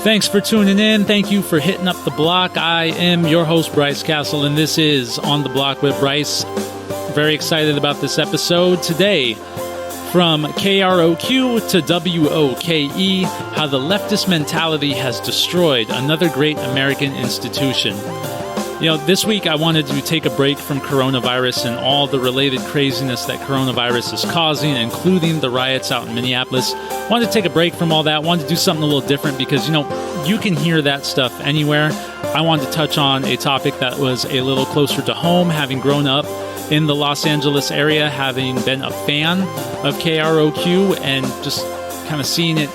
Thanks for tuning in. Thank you for hitting up the block. I am your host, Bryce Castle, and this is On the Block with Bryce. Very excited about this episode today. From KROQ to WOKE, how the leftist mentality has destroyed another great American institution. This week I wanted to take a break from coronavirus and all the related craziness that coronavirus is causing, including the riots out in Minneapolis. I wanted to take a break from all that. I wanted to do something a little different because, you can hear that stuff anywhere. I wanted to touch on a topic that was a little closer to home, having grown up in the Los Angeles area, having been a fan of KROQ and just kind of seeing it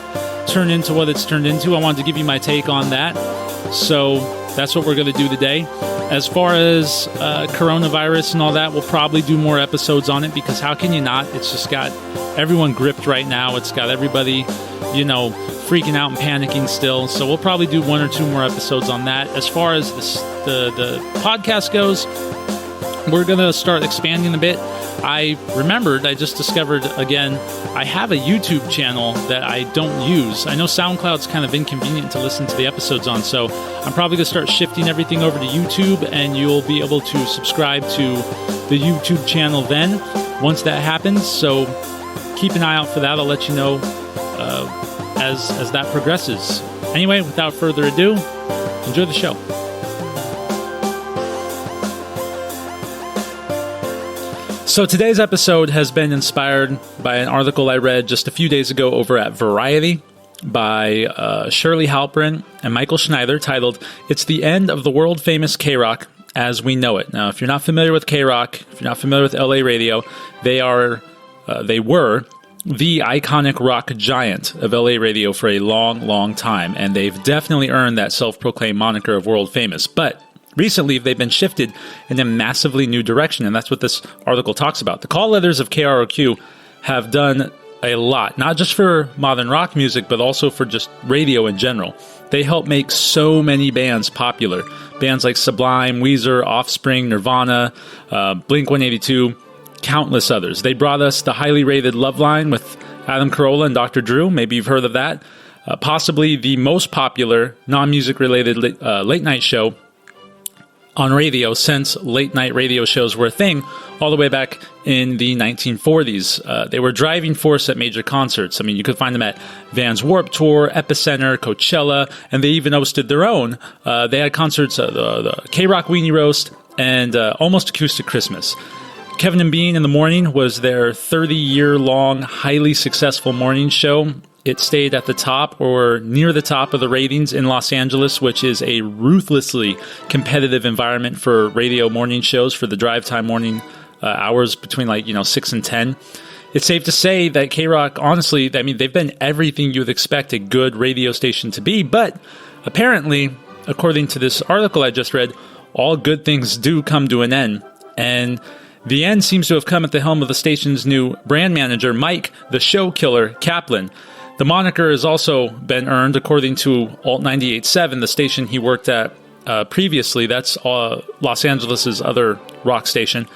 turn into what it's turned into. I wanted to give you my take on that. So that's what we're going to do today. As far as coronavirus and all that, we'll probably do more episodes on it because how can you not? It's just got everyone gripped right now. It's got everybody, freaking out and panicking still. So we'll probably do one or two more episodes on that. As far as the podcast goes, we're going to start expanding a bit. I just discovered again, I have a YouTube channel that I don't use. I know SoundCloud's kind of inconvenient to listen to the episodes on, so I'm probably going to start shifting everything over to YouTube, and you'll be able to subscribe to the YouTube channel then, once that happens. So keep an eye out for that. I'll let you know as that progresses. Anyway, without further ado, enjoy the show. So today's episode has been inspired by an article I read just a few days ago over at Variety by Shirley Halperin and Michael Schneider, titled, "It's the End of the World-Famous K-Rock as We Know It." Now, if you're not familiar with K-Rock, if you're not familiar with LA radio, they were the iconic rock giant of LA radio for a long, long time, and they've definitely earned that self-proclaimed moniker of world famous. But recently, they've been shifted in a massively new direction, and that's what this article talks about. The call letters of KROQ have done a lot, not just for modern rock music, but also for just radio in general. They help make so many bands popular. Bands like Sublime, Weezer, Offspring, Nirvana, Blink-182, countless others. They brought us the highly rated Love Line with Adam Carolla and Dr. Drew. Maybe you've heard of that. Possibly the most popular non-music related late-night show on radio since late-night radio shows were a thing all the way back in the 1940s. They were a driving force at major concerts. I mean, you could find them at Vans Warped Tour, Epicenter, Coachella, and they even hosted their own. They had concerts, the K-Rock Weenie Roast, and Almost Acoustic Christmas. Kevin and Bean in the Morning was their 30-year-long, highly successful morning show. It stayed at the top or near the top of the ratings in Los Angeles, which is a ruthlessly competitive environment for radio morning shows for the drive time morning hours between 6 and 10. It's safe to say that K-Rock, honestly, they've been everything you would expect a good radio station to be, but apparently, according to this article I just read, all good things do come to an end. And the end seems to have come at the helm of the station's new brand manager, Mike, the Show Killer, Kaplan. The moniker has also been earned, according to Alt 98.7, the station he worked at previously. That's Los Angeles' other rock station.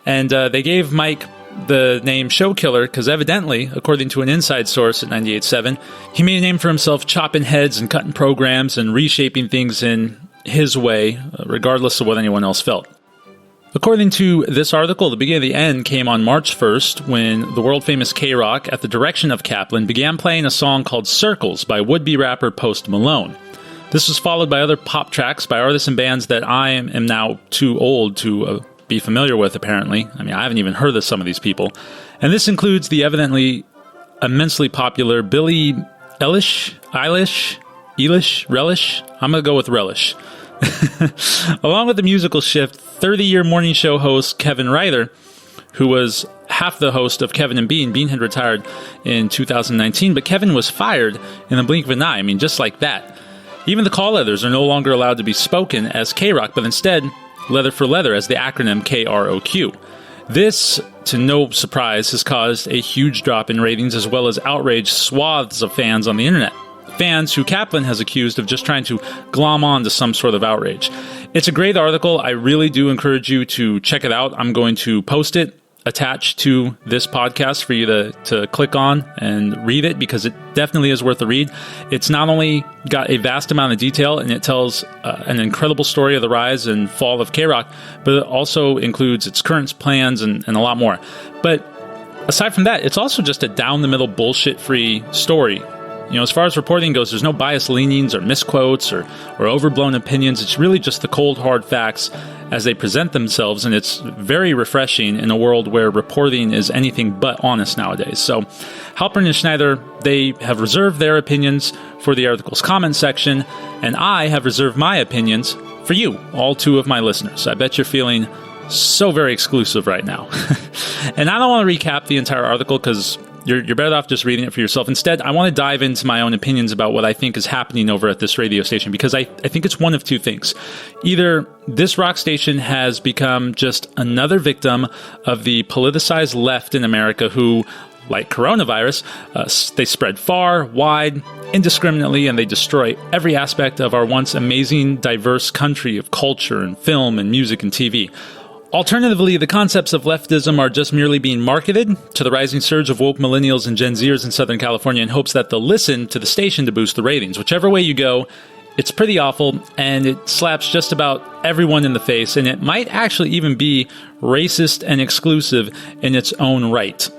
And they gave Mike the name Show Killer because evidently, according to an inside source at 98.7, he made a name for himself chopping heads and cutting programs and reshaping things in his way, regardless of what anyone else felt. According to this article, the beginning of the end came on March 1st when the world-famous K-Rock, at the direction of Kaplan, began playing a song called Circles by would-be rapper Post Malone. This was followed by other pop tracks by artists and bands that I am now too old to be familiar with, apparently. I haven't even heard of some of these people. And this includes the evidently immensely popular Billie Eilish? Relish? I'm going to go with Relish. Along with the musical shift, 30-year morning show host Kevin Ryder, who was half the host of Kevin and Bean. Bean had retired in 2019, but Kevin was fired in the blink of an eye. Just like that. Even the call letters are no longer allowed to be spoken as K-Rock, but instead leather for leather as the acronym KROQ. This, to no surprise, has caused a huge drop in ratings as well as outraged swaths of fans on the internet. Fans who Kaplan has accused of just trying to glom on to some sort of outrage. It's a great article. I really do encourage you to check it out. I'm going to post it attached to this podcast for you to click on and read it, because it definitely is worth a read. It's not only got a vast amount of detail, and it tells an incredible story of the rise and fall of K-Rock, but it also includes its current plans and a lot more. But aside from that, it's also just a down-the-middle, bullshit-free story. As far as reporting goes, there's no biased leanings or misquotes or overblown opinions. It's really just the cold, hard facts as they present themselves, and it's very refreshing in a world where reporting is anything but honest nowadays. So Halpern and Schneider, they have reserved their opinions for the article's comment section, and I have reserved my opinions for you, all two of my listeners. I bet you're feeling so very exclusive right now. And I don't want to recap the entire article because you're better off just reading it for yourself. Instead, I want to dive into my own opinions about what I think is happening over at this radio station, because I think it's one of two things. Either this rock station has become just another victim of the politicized left in America who, like coronavirus, they spread far, wide, indiscriminately, and they destroy every aspect of our once amazing, diverse country of culture and film and music and TV. Alternatively, the concepts of leftism are just merely being marketed to the rising surge of woke millennials and Gen Zers in Southern California in hopes that they'll listen to the station to boost the ratings. Whichever way you go, it's pretty awful, and it slaps just about everyone in the face, and it might actually even be racist and exclusive in its own right.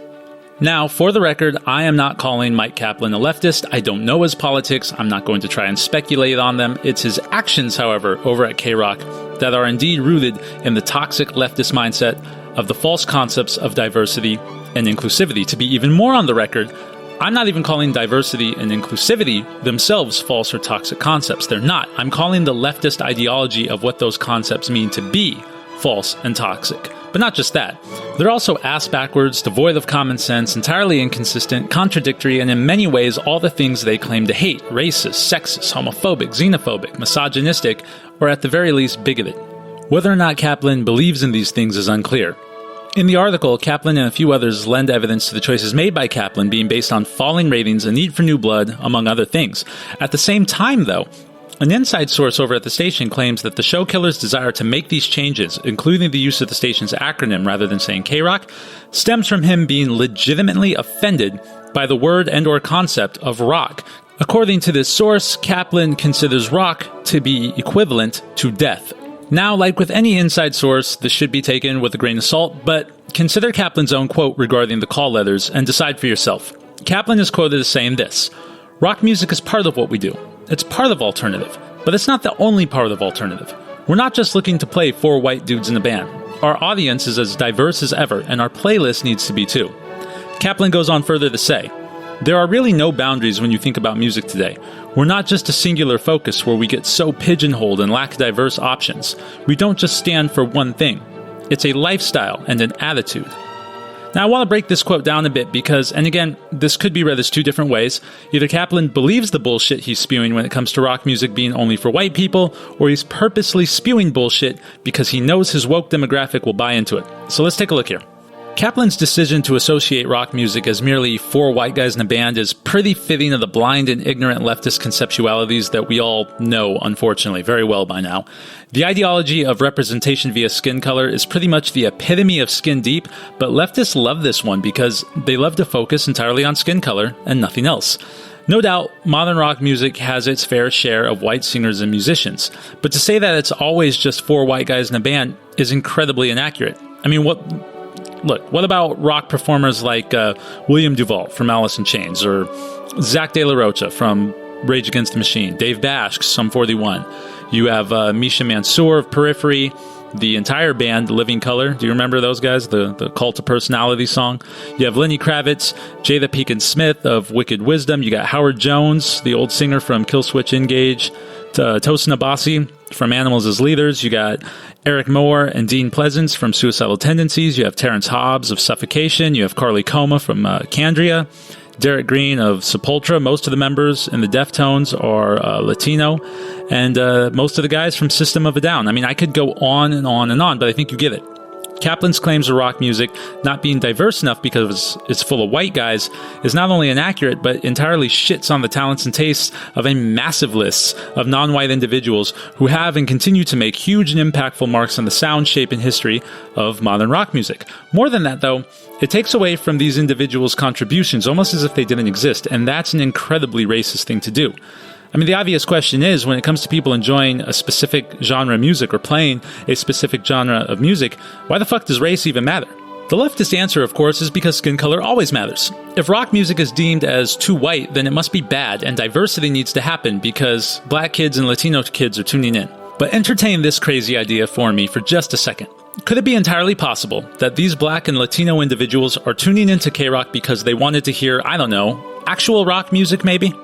Now, for the record, I am not calling Mike Kaplan a leftist. I don't know his politics. I'm not going to try and speculate on them. It's his actions, however, over at K-Rock that are indeed rooted in the toxic leftist mindset of the false concepts of diversity and inclusivity. To be even more on the record, I'm not even calling diversity and inclusivity themselves false or toxic concepts. They're not. I'm calling the leftist ideology of what those concepts mean to be false and toxic. But not just that. They're also ass-backwards, devoid of common sense, entirely inconsistent, contradictory, and in many ways all the things they claim to hate: racist, sexist, homophobic, xenophobic, misogynistic, or at the very least bigoted. Whether or not Kaplan believes in these things is unclear. In the article, Kaplan and a few others lend evidence to the choices made by Kaplan being based on falling ratings, a need for new blood, among other things. At the same time, though, an inside source over at the station claims that the show killer's desire to make these changes, including the use of the station's acronym rather than saying K-Rock, stems from him being legitimately offended by the word and or concept of rock. According to this source, Kaplan considers rock to be equivalent to death. Now, like with any inside source, this should be taken with a grain of salt, but consider Kaplan's own quote regarding the call letters and decide for yourself. Kaplan is quoted as saying this: "Rock music is part of what we do. It's part of alternative, but it's not the only part of alternative. We're not just looking to play 4 white dudes in a band. Our audience is as diverse as ever, and our playlist needs to be too." Kaplan goes on further to say, "There are really no boundaries when you think about music today. We're not just a singular focus where we get so pigeonholed and lack diverse options. We don't just stand for one thing. It's a lifestyle and an attitude." Now, I want to break this quote down a bit because, and again, this could be read as two different ways. Either Kaplan believes the bullshit he's spewing when it comes to rock music being only for white people, or he's purposely spewing bullshit because he knows his woke demographic will buy into it. So let's take a look here. Kaplan's decision to associate rock music as merely 4 white guys in a band is pretty fitting of the blind and ignorant leftist conceptualities that we all know, unfortunately, very well by now. The ideology of representation via skin color is pretty much the epitome of skin deep, but leftists love this one because they love to focus entirely on skin color and nothing else. No doubt, modern rock music has its fair share of white singers and musicians, but to say that it's always just 4 white guys in a band is incredibly inaccurate. I mean, what about rock performers like William Duvall from Alice in Chains, or Zach De La Rocha from Rage Against the Machine, Dave Bash, Sum 41. You have Misha Mansour of Periphery, the entire band, Living Color. Do you remember those guys? The Cult of Personality song. You have Lenny Kravitz, Jada Pinkett Smith of Wicked Wisdom. You got Howard Jones, the old singer from Killswitch Engage. Tosin Abasi from Animals as Leaders. You got Eric Moore and Dean Pleasance from Suicidal Tendencies. You have Terrence Hobbs of Suffocation. You have Carly Coma from Candria. Derek Green of Sepultura. Most of the members in the Deftones are Latino. And most of the guys from System of a Down. I mean, I could go on and on and on, but I think you get it. Kaplan's claims of rock music not being diverse enough because it's full of white guys is not only inaccurate, but entirely shits on the talents and tastes of a massive list of non-white individuals who have and continue to make huge and impactful marks on the sound, shape, and history of modern rock music. More than that, though, it takes away from these individuals' contributions almost as if they didn't exist, and that's an incredibly racist thing to do. I mean, the obvious question is, when it comes to people enjoying a specific genre of music or playing a specific genre of music, why the fuck does race even matter? The leftist answer, of course, is because skin color always matters. If rock music is deemed as too white, then it must be bad, and diversity needs to happen because black kids and Latino kids are tuning in. But entertain this crazy idea for me for just a second. Could it be entirely possible that these black and Latino individuals are tuning into K-Rock because they wanted to hear, I don't know, actual rock music maybe?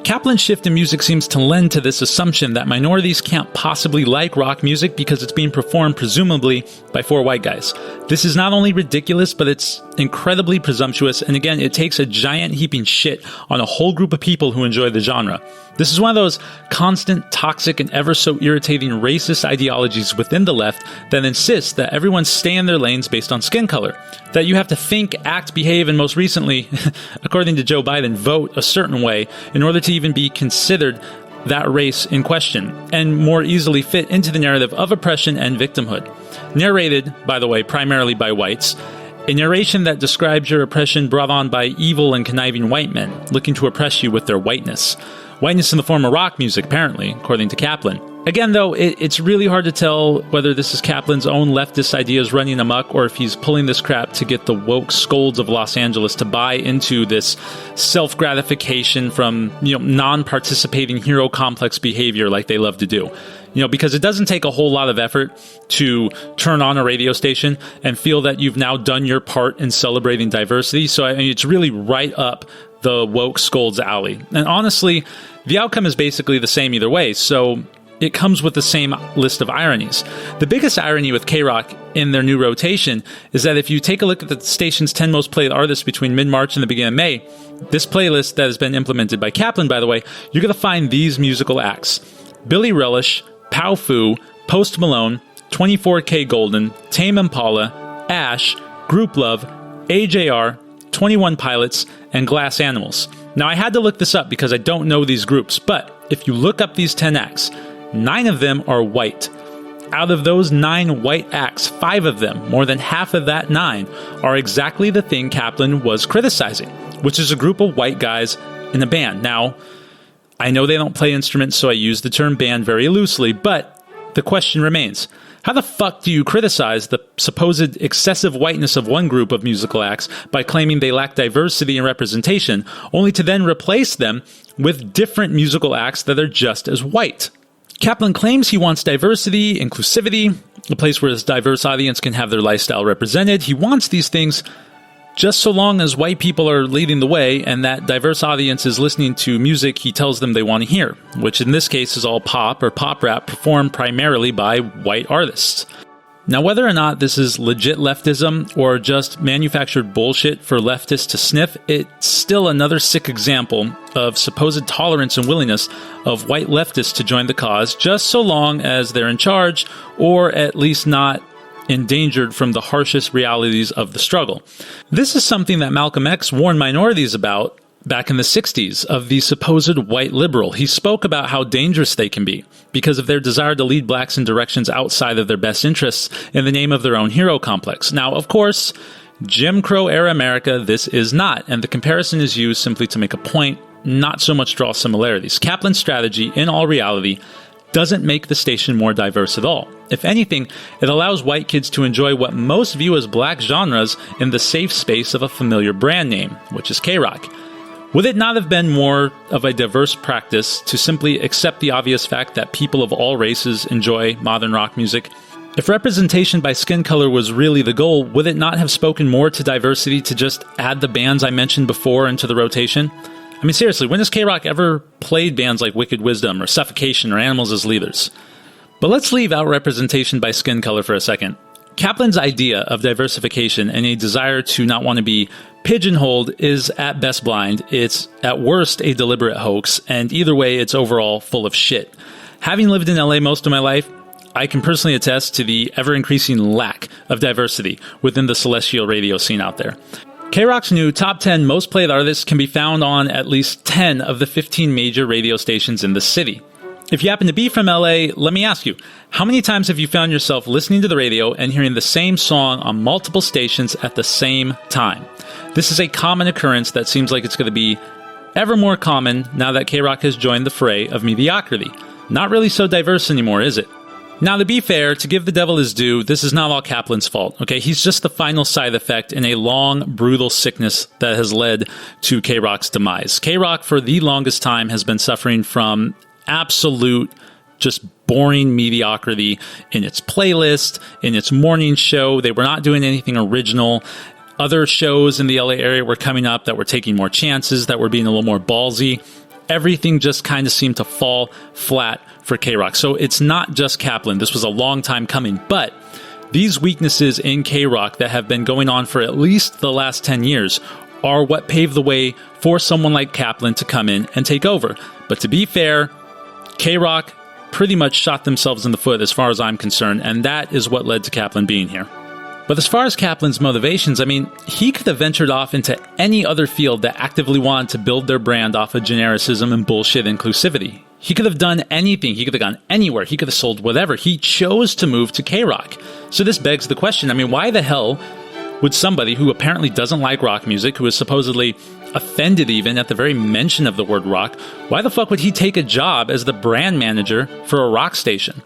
Kaplan's shift in music seems to lend to this assumption that minorities can't possibly like rock music because it's being performed presumably by 4 white guys. This is not only ridiculous, but it's incredibly presumptuous, and again, it takes a giant heaping shit on a whole group of people who enjoy the genre. This is one of those constant, toxic, and ever so irritating racist ideologies within the left that insists that everyone stay in their lanes based on skin color, that you have to think, act, behave, and most recently, according to Joe Biden, vote a certain way in order to even be considered that race in question, and more easily fit into the narrative of oppression and victimhood. Narrated, by the way, primarily by whites, a narration that describes your oppression brought on by evil and conniving white men looking to oppress you with their whiteness. Whiteness in the form of rock music, apparently, according to Kaplan. Again, though, it's really hard to tell whether this is Kaplan's own leftist ideas running amok or if he's pulling this crap to get the woke scolds of Los Angeles to buy into this self-gratification from, non-participating hero complex behavior like they love to do. Because it doesn't take a whole lot of effort to turn on a radio station and feel that you've now done your part in celebrating diversity. So it's really right up the woke scolds alley. And honestly, the outcome is basically the same either way. So it comes with the same list of ironies. The biggest irony with K-Rock in their new rotation is that if you take a look at the station's 10 most played artists between mid-March and the beginning of May, this playlist that has been implemented by Kaplan, by the way, you're going to find these musical acts: Billy Relish, Pow Foo, Post Malone, 24K Golden, Tame Impala, Ash, Group Love, AJR, 21 Pilots, and Glass Animals. Now, I had to look this up because I don't know these groups, but if you look up these 10 acts, 9 of them are white. Out of those 9 white acts, 5 of them, more than half of that 9, are exactly the thing Kaplan was criticizing, which is a group of white guys in a band. Now, I know they don't play instruments, so I use the term band very loosely, but the question remains: how the fuck do you criticize the supposed excessive whiteness of one group of musical acts by claiming they lack diversity and representation, only to then replace them with different musical acts that are just as white? Kaplan claims he wants diversity, inclusivity, a place where his diverse audience can have their lifestyle represented. He wants these things just so long as white people are leading the way and that diverse audience is listening to music he tells them they want to hear, which in this case is all pop or pop rap performed primarily by white artists. Now, whether or not this is legit leftism or just manufactured bullshit for leftists to sniff, it's still another sick example of supposed tolerance and willingness of white leftists to join the cause just so long as they're in charge, or at least not endangered from the harshest realities of the struggle. This is something that Malcolm X warned minorities about back in the 60s of the supposed white liberal. He spoke about how dangerous they can be because of their desire to lead blacks in directions outside of their best interests in the name of their own hero complex. Now, of course, Jim Crow era America, this is not, and the comparison is used simply to make a point, not so much draw similarities. Kaplan's strategy, in all reality, doesn't make the station more diverse at all. If anything, it allows white kids to enjoy what most view as black genres in the safe space of a familiar brand name, which is K-Rock. Would it not have been more of a diverse practice to simply accept the obvious fact that people of all races enjoy modern rock music? If representation by skin color was really the goal, would it not have spoken more to diversity to just add the bands I mentioned before into the rotation? I mean, seriously, when has K-Rock ever played bands like Wicked Wisdom or Suffocation or Animals as leaders? But let's leave out representation by skin color for a second. Kaplan's idea of diversification and a desire to not want to be pigeonholed is at best blind, it's at worst a deliberate hoax, and either way it's overall full of shit. Having lived in LA most of my life, I can personally attest to the ever-increasing lack of diversity within the celestial radio scene out there. K-Rock's new top 10 most played artists can be found on at least 10 of the 15 major radio stations in the city. If you happen to be from LA, let me ask you, how many times have you found yourself listening to the radio and hearing the same song on multiple stations at the same time? This is a common occurrence that seems like it's going to be ever more common now that K-Rock has joined the fray of mediocrity. Not really so diverse anymore, is it? Now, to be fair, to give the devil his due, this is not all Kaplan's fault, okay? He's just the final side effect in a long, brutal sickness that has led to K-Rock's demise. K-Rock, for the longest time, has been suffering from absolute, just boring mediocrity in its playlist, in its morning show. They were not doing anything original. Other shows in the LA area were coming up that were taking more chances, that were being a little more ballsy. Everything just kind of seemed to fall flat for K-Rock. So it's not just Kaplan. This was a long time coming. But these weaknesses in K-Rock that have been going on for at least the last 10 years are what paved the way for someone like Kaplan to come in and take over. But to be fair, K-Rock pretty much shot themselves in the foot as far as I'm concerned, and that is what led to Kaplan being here. But as far as Kaplan's motivations, I mean, he could have ventured off into any other field that actively wanted to build their brand off of genericism and bullshit inclusivity. He could have done anything. He could have gone anywhere. He could have sold whatever. He chose to move to K-Rock. So this begs the question, I mean, why the hell would somebody who apparently doesn't like rock music, who is supposedly offended even at the very mention of the word rock, why the fuck would he take a job as the brand manager for a rock station?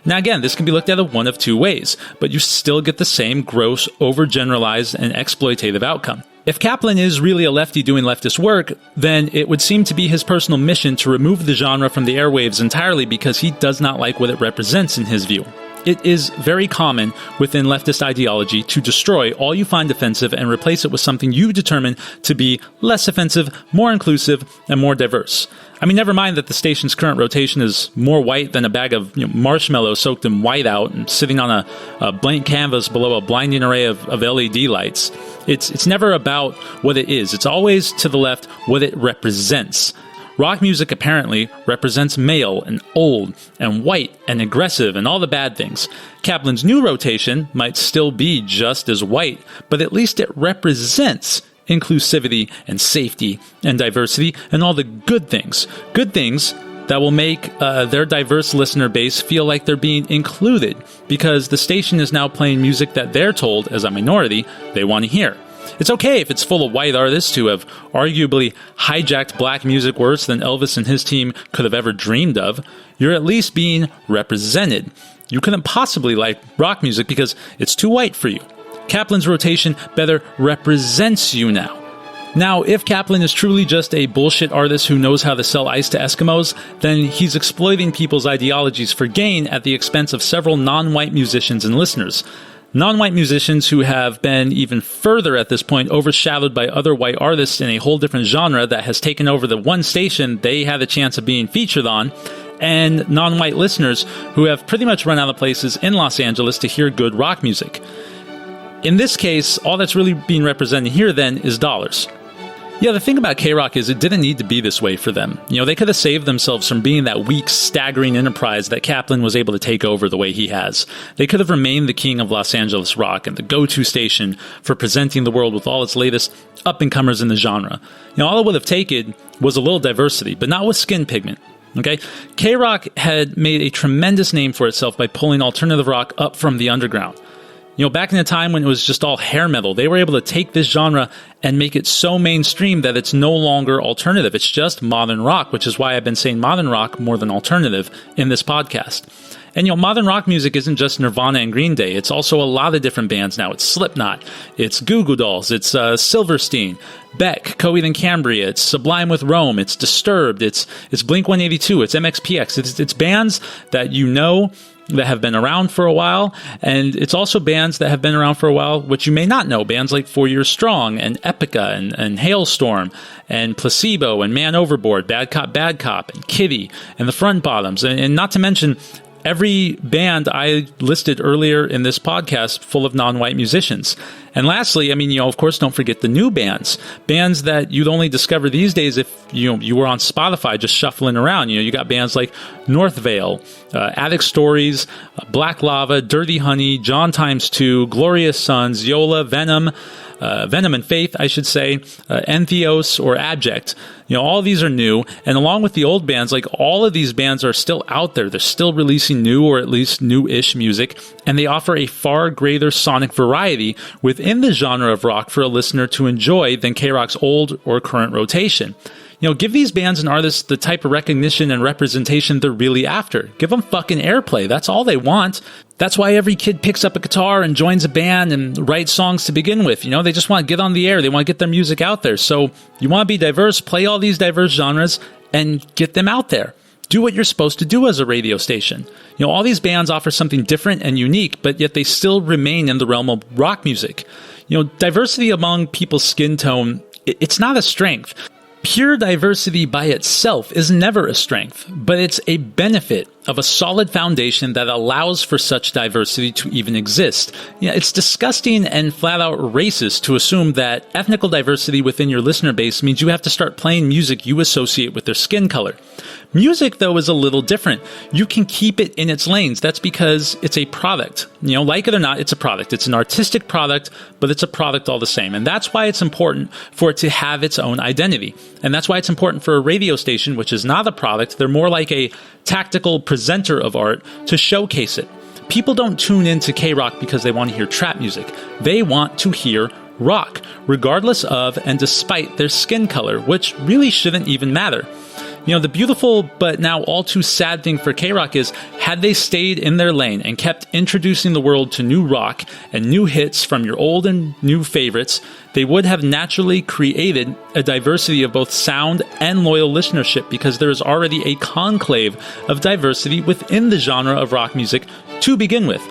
Now again, this can be looked at one of two ways, but you still get the same gross, overgeneralized, and exploitative outcome. If Kaplan is really a lefty doing leftist work, then it would seem to be his personal mission to remove the genre from the airwaves entirely because he does not like what it represents in his view. It is very common within leftist ideology to destroy all you find offensive and replace it with something you determine to be less offensive, more inclusive, and more diverse. I mean, never mind that the station's current rotation is more white than a bag of marshmallows soaked in whiteout and sitting on a blank canvas below a blinding array of LED lights. It's never about what it is. It's always, to the left, what it represents. Rock music apparently represents male and old and white and aggressive and all the bad things. Kaplan's new rotation might still be just as white, but at least it represents inclusivity and safety and diversity and all the good things. Good things that will make their diverse listener base feel like they're being included because the station is now playing music that they're told, as a minority, they want to hear. It's okay if it's full of white artists who have arguably hijacked black music worse than Elvis and his team could have ever dreamed of. You're at least being represented. You couldn't possibly like rock music because it's too white for you. Kaplan's rotation better represents you now. Now, if Kaplan is truly just a bullshit artist who knows how to sell ice to Eskimos, then he's exploiting people's ideologies for gain at the expense of several non-white musicians and listeners. Non-white musicians who have been even further at this point overshadowed by other white artists in a whole different genre that has taken over the one station they had a chance of being featured on, and non-white listeners who have pretty much run out of places in Los Angeles to hear good rock music. In this case, all that's really being represented here then is dollars. Yeah, the thing about K-Rock is it didn't need to be this way for them. They could have saved themselves from being that weak, staggering enterprise that Kaplan was able to take over the way he has. They could have remained the king of Los Angeles rock and the go-to station for presenting the world with all its latest up-and-comers in the genre. All it would have taken was a little diversity, but not with skin pigment. Okay? K-Rock had made a tremendous name for itself by pulling alternative rock up from the underground. Back in the time when it was just all hair metal, they were able to take this genre and make it so mainstream that it's no longer alternative. It's just modern rock, which is why I've been saying modern rock more than alternative in this podcast. And modern rock music isn't just Nirvana and Green Day. It's also a lot of different bands now. It's Slipknot, it's Goo Goo Dolls, it's Silverstein, Beck, Coheed and Cambria, it's Sublime with Rome, it's Disturbed, it's Blink-182, it's MXPX. It's bands that that have been around for a while, and it's also bands that have been around for a while which you may not know, bands like 4 Year Strong and Epica and Hailstorm and Placebo and Man Overboard, Bad Cop and Kitty and the Front Bottoms, and not to mention every band I listed earlier in this podcast full of non-white musicians. And lastly, I mean, of course, don't forget the new bands that you'd only discover these days if, you were on Spotify just shuffling around. You got bands like North Vale, Attic Stories, Black Lava, Dirty Honey, John Times 2, Glorious Sons, Yola, Venom and Faith, I should say, Entheos or Abject. All these are new, and along with the old bands, like all of these bands are still out there. They're still releasing new or at least new-ish music, and they offer a far greater sonic variety within the genre of rock for a listener to enjoy than K-Rock's old or current rotation. Give these bands and artists the type of recognition and representation they're really after. Give them fucking airplay. That's all they want. That's why every kid picks up a guitar and joins a band and writes songs to begin with. They just want to get on the air. They want to get their music out there. So you want to be diverse, play all these diverse genres, and get them out there. Do what you're supposed to do as a radio station. All these bands offer something different and unique, but yet they still remain in the realm of rock music. Diversity among people's skin tone, it's not a strength. Pure diversity by itself is never a strength, but it's a benefit of a solid foundation that allows for such diversity to even exist. It's disgusting and flat out racist to assume that ethnical diversity within your listener base means you have to start playing music you associate with their skin color. Music, though, is a little different. You can keep it in its lanes. That's because it's a product. Like it or not, it's a product. It's an artistic product, but it's a product all the same. And that's why it's important for it to have its own identity. And that's why it's important for a radio station, which is not a product. They're more like a tactical presenter of art, to showcase it. People don't tune into K-Rock because they want to hear trap music. They want to hear rock, regardless of and despite their skin color, which really shouldn't even matter. The beautiful but now all too sad thing for K-Rock is, had they stayed in their lane and kept introducing the world to new rock and new hits from your old and new favorites, they would have naturally created a diversity of both sound and loyal listenership, because there is already a conclave of diversity within the genre of rock music to begin with.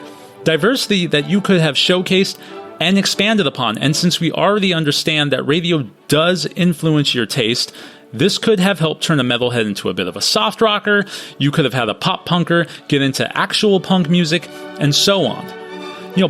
Diversity that you could have showcased and expanded upon. And since we already understand that radio does influence your taste, this could have helped turn a metalhead into a bit of a soft rocker. You could have had a pop punker get into actual punk music, and so on.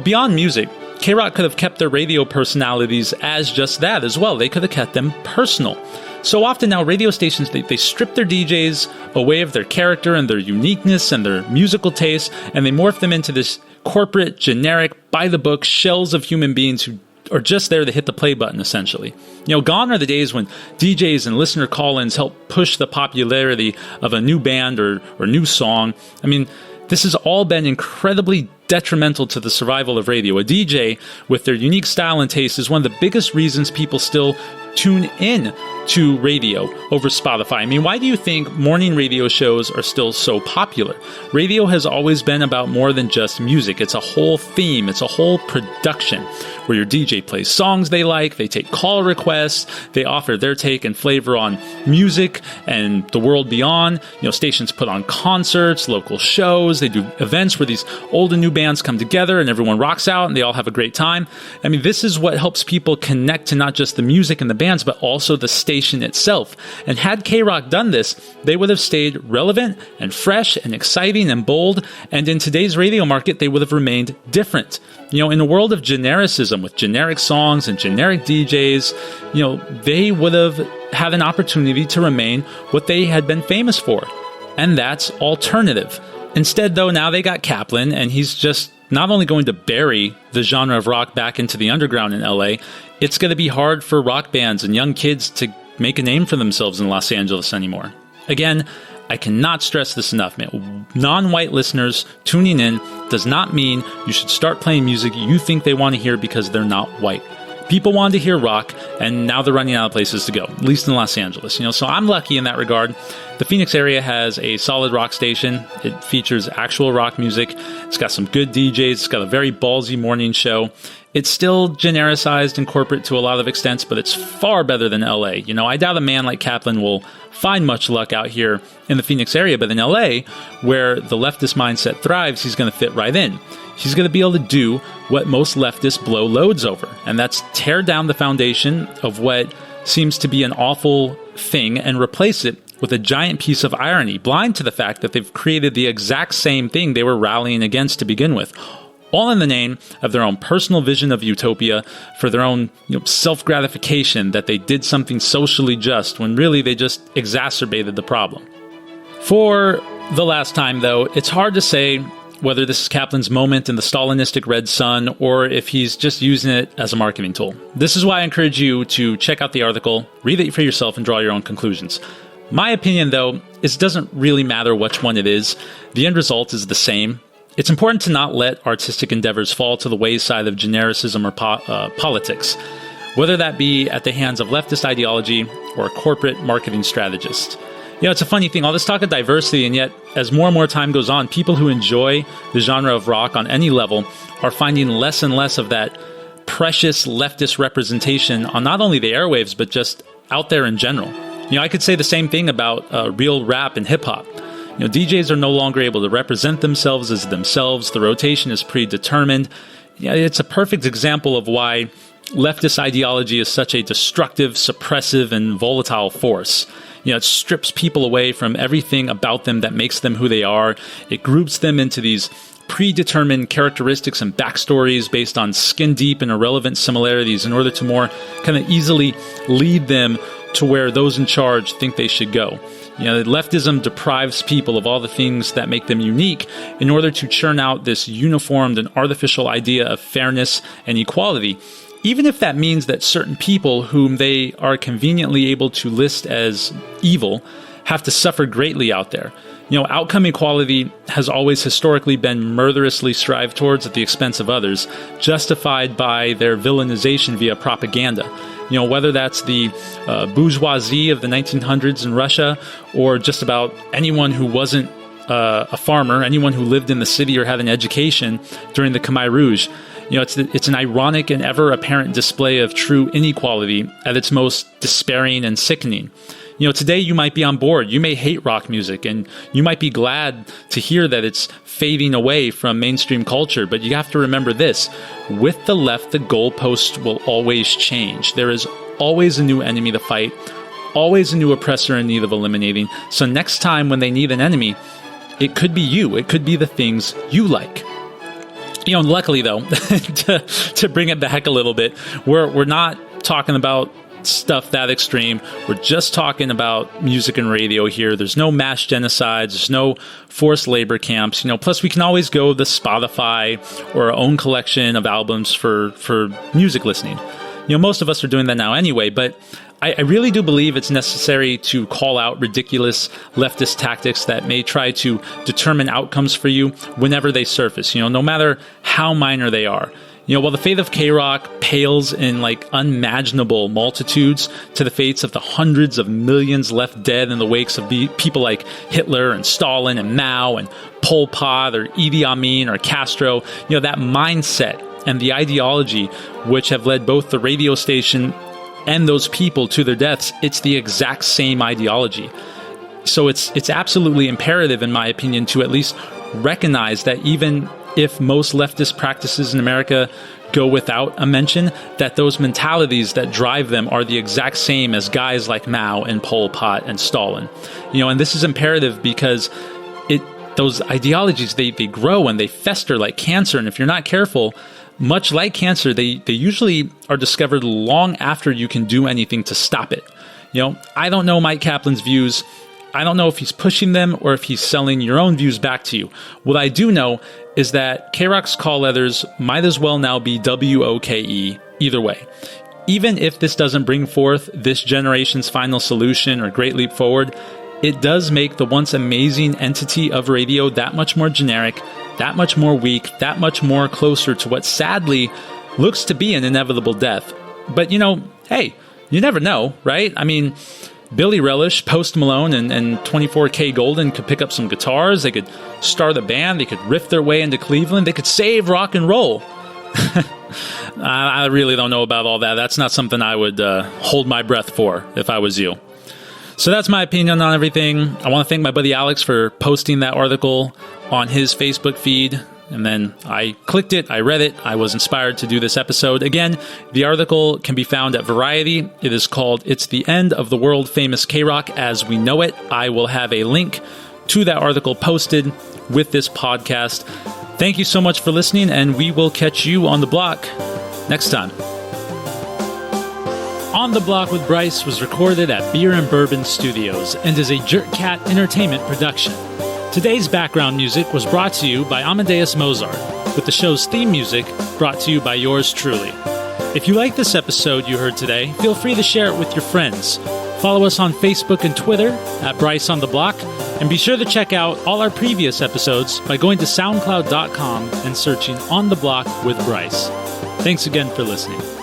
Beyond music, K-Rock could have kept their radio personalities as just that as well. They could have kept them personal. So often now, radio stations, they strip their DJs away of their character and their uniqueness and their musical taste, and they morph them into this corporate, generic, by-the-book shells of human beings who are just there to hit the play button, essentially. Gone are the days when DJs and listener call-ins help push the popularity of a new band or new song. I mean, this has all been incredibly detrimental to the survival of radio. A DJ with their unique style and taste is one of the biggest reasons people still tune in to radio over Spotify. I mean, why do you think morning radio shows are still so popular? Radio has always been about more than just music. It's a whole theme. It's a whole production where your DJ plays songs they like, they take call requests, they offer their take and flavor on music and the world beyond. Stations put on concerts, local shows, they do events where these old and new bands come together and everyone rocks out and they all have a great time. I mean, this is what helps people connect to not just the music and the bands, but also the station itself. And had K-Rock done this, they would have stayed relevant and fresh and exciting and bold, and in today's radio market, they would have remained different. In a world of genericism with generic songs and generic DJs, they would have had an opportunity to remain what they had been famous for, and that's alternative. Instead, though, now they got Kaplan, and he's just not only going to bury the genre of rock back into the underground in LA, it's going to be hard for rock bands and young kids to make a name for themselves in Los Angeles anymore. Again, I cannot stress this enough, man. Non-white listeners tuning in does not mean you should start playing music you think they want to hear because they're not white. People wanted to hear rock, and now they're running out of places to go, at least in Los Angeles. So I'm lucky in that regard. The Phoenix area has a solid rock station. It features actual rock music. It's got some good DJs. It's got a very ballsy morning show. It's still genericized and corporate to a lot of extents, but it's far better than LA. I doubt a man like Kaplan will find much luck out here in the Phoenix area, but in LA, where the leftist mindset thrives, he's going to fit right in. He's going to be able to do what most leftists blow loads over, and that's tear down the foundation of what seems to be an awful thing and replace it with a giant piece of irony, blind to the fact that they've created the exact same thing they were rallying against to begin with. all in the name of their own personal vision of utopia, for their own self-gratification that they did something socially just, when really they just exacerbated the problem. For the last time, though, it's hard to say whether this is Kaplan's moment in the Stalinistic Red Sun, or if he's just using it as a marketing tool. This is why I encourage you to check out the article, read it for yourself, and draw your own conclusions. My opinion, though, is it doesn't really matter which one it is. The end result is the same. It's important to not let artistic endeavors fall to the wayside of genericism or politics, whether that be at the hands of leftist ideology or corporate marketing strategists. It's a funny thing, all this talk of diversity, and yet, as more and more time goes on, people who enjoy the genre of rock on any level are finding less and less of that precious leftist representation on not only the airwaves, but just out there in general. I could say the same thing about real rap and hip-hop. DJs are no longer able to represent themselves as themselves. The rotation is predetermined. It's a perfect example of why leftist ideology is such a destructive, suppressive, and volatile force. It strips people away from everything about them that makes them who they are. It groups them into these predetermined characteristics and backstories based on skin-deep and irrelevant similarities in order to more kind of easily lead them to where those in charge think they should go. Leftism deprives people of all the things that make them unique in order to churn out this uniformed and artificial idea of fairness and equality, even if that means that certain people whom they are conveniently able to list as evil have to suffer greatly out there. Outcome equality has always historically been murderously strived towards at the expense of others, justified by their villainization via propaganda. Whether that's the bourgeoisie of the 1900s in Russia, or just about anyone who wasn't a farmer, anyone who lived in the city or had an education during the Khmer Rouge. It's an ironic and ever apparent display of true inequality at its most despairing and sickening. Today you might be on board, you may hate rock music, and you might be glad to hear that it's fading away from mainstream culture, but you have to remember this: with the left, the goalposts will always change. There is always a new enemy to fight, always a new oppressor in need of eliminating. So next time when they need an enemy, it could be you, it could be the things you like. Luckily though, to bring it back a little bit, we're not talking about stuff that extreme. We're just talking about music and radio here. There's no mass genocides. There's no forced labor camps. Plus we can always go to Spotify or our own collection of albums for music listening. Most of us are doing that now anyway, but I really do believe it's necessary to call out ridiculous leftist tactics that may try to determine outcomes for you whenever they surface, no matter how minor they are. While the fate of K-Rock pales in unimaginable multitudes to the fates of the hundreds of millions left dead in the wakes of people like Hitler and Stalin and Mao and Pol Pot or Idi Amin or Castro, that mindset and the ideology which have led both the radio station and those people to their deaths, it's the exact same ideology. So it's absolutely imperative, in my opinion, to at least recognize that even if most leftist practices in America go without a mention, that those mentalities that drive them are the exact same as guys like Mao and Pol Pot and Stalin. And this is imperative because those ideologies, they grow and they fester like cancer. And if you're not careful, much like cancer, they usually are discovered long after you can do anything to stop it. I don't know Mike Kaplan's views. I don't know if he's pushing them or if he's selling your own views back to you. What I do know is that K-Rock's call letters might as well now be WOKE either way. Even if this doesn't bring forth this generation's final solution or great leap forward, it does make the once amazing entity of radio that much more generic, that much more weak, that much more closer to what sadly looks to be an inevitable death. But hey, you never know, right? I mean, Billy Relish, Post Malone, and 24K Golden could pick up some guitars. They could start a band. They could riff their way into Cleveland. They could save rock and roll. I really don't know about all that. That's not something I would hold my breath for if I was you. So that's my opinion on everything. I want to thank my buddy Alex for posting that article on his Facebook feed. And then I clicked it, I read it, I was inspired to do this episode. Again, the article can be found at Variety. It is called "It's the End of the World Famous K-Rock as We Know It." I will have a link to that article posted with this podcast. Thank you so much for listening, and we will catch you on the block next time. On the Block with Bryce was recorded at Beer and Bourbon Studios and is a Jerk Cat Entertainment production. Today's background music was brought to you by Amadeus Mozart, with the show's theme music brought to you by yours truly. If you like this episode you heard today, feel free to share it with your friends. Follow us on Facebook and Twitter at Bryce on the Block, and be sure to check out all our previous episodes by going to SoundCloud.com and searching On the Block with Bryce. Thanks again for listening.